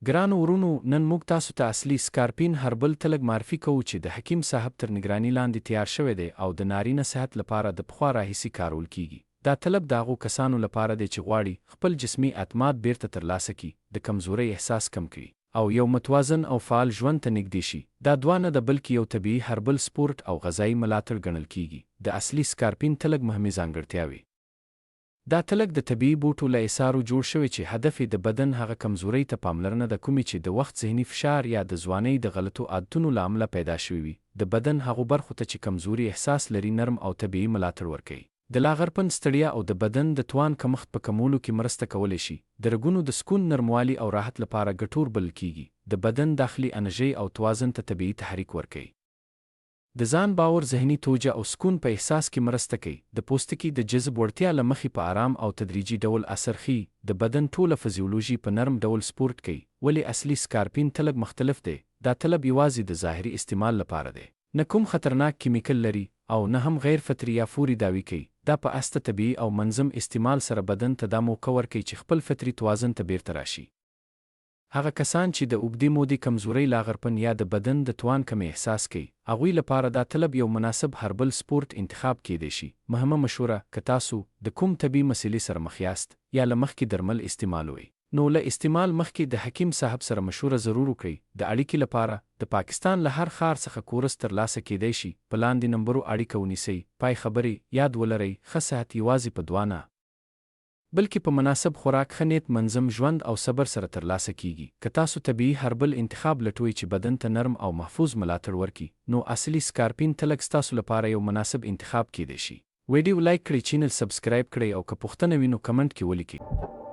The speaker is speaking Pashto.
ګرانو ورونو، نن موږ تاسو ته اصلي سکارپین هربل تلګ معرفي کوو چې د حکیم صاحب تر نگراني لاندې تیار شوی دی او د نارینه صحت لپاره د پخوا راهیسې کارول کیږي. دا تلګ د هغو کسانو لپاره دی چې غواړي خپل جسمي اعتماد بیرته ترلاسه کړي، د کمزورۍ احساس کم کړي او یو متوازن او فعال ژوند ته نږدې شي. دا دوه نه ده بلکې یو طبیعي هربل سپورت او غذایي ملاتړ ګڼل کیږي. د اصلي سکارپین تلګ مهمې ځانګړتیاوې: دا تلګ د طبیعي بوټو له اعصارو جوړ شوی چې هدف یې د بدن هغه کمزورۍ ته پاملرنه ده کومې چې د وخت ذهني فشار یا د ځوانۍ د غلطو عادتونو له امله پیدا شوي وي. د بدن هغو برخو ته چې کمزوري احساس لري نرم او طبیعي ملاتړ ورکوي. د لاغرپن ستړیا او د بدن د توان کمښت په کمولو کې مرسته کولی شي. د رګونو د سکون نرموالي او راحت لپاره ګټور بلل کیږي. د بدن داخلي انرژي او توازن ته طبیعي تحریک ورکوي. د ځان باور، ذهني توجه او سکون په احساس کې مرسته کوي. د پوستکي د جذب وړتیا له مخې په آرام او تدریجي ډول اثر ښیي. د بدن ټوله فزیولوژي په نرم ډول سپورت کوي. ولې اصلي سکارپین تلګ مختلف دی؟ دا تلګ یوازې د ظاهري استعمال لپاره دی، نه کوم خطرناک کیمیکل لري او نه هم غیر فطري یا فوري داوی کوي. دا په استه طبیعي او منظم استعمال سره بدن ته دا موقع ورکوي چې خپل فطري توازن ته بیرته راشي. هغه کسان چې د اوږدې مودې کمزورۍ، لاغرپن یا د بدن د توان کمې احساس کوي، هغوی لپاره دا طلب یو مناسب هربل سپورت انتخاب کیدی شي. مهمه مشوره: که تاسو د کوم طبي مسلې سره مخ یاست یا له مخکې درمل استعمالوئ، نو له استعمال مخکې د حکیم صاحب سره مشوره ضرور وکړئ. د اړیکې لپاره د پاکستان له هر ښار څخه کورس ترلاسه کیدی شي. په لاندې نمبرو اړیکه ونیسئ. پای خبرې یاد ولرئ: ښه صحت یوازې په دعا نه بلکې په مناسب خوراک، ښه نیت، منظم ژوند او صبر سره ترلاسه کیږي. که تاسو طبیعي هربل انتخاب لټوئ چې بدن ته نرم او محفوظ ملاتړ ورکړي، نو اصلي سکارپین تلګ ستاسو لپاره یو مناسب انتخاب کیدی شي. ویډیو لایک کړئ، چینل سبسکرایب کړئ او که پوښتنه وي نو کمنټ کې ولیکئ.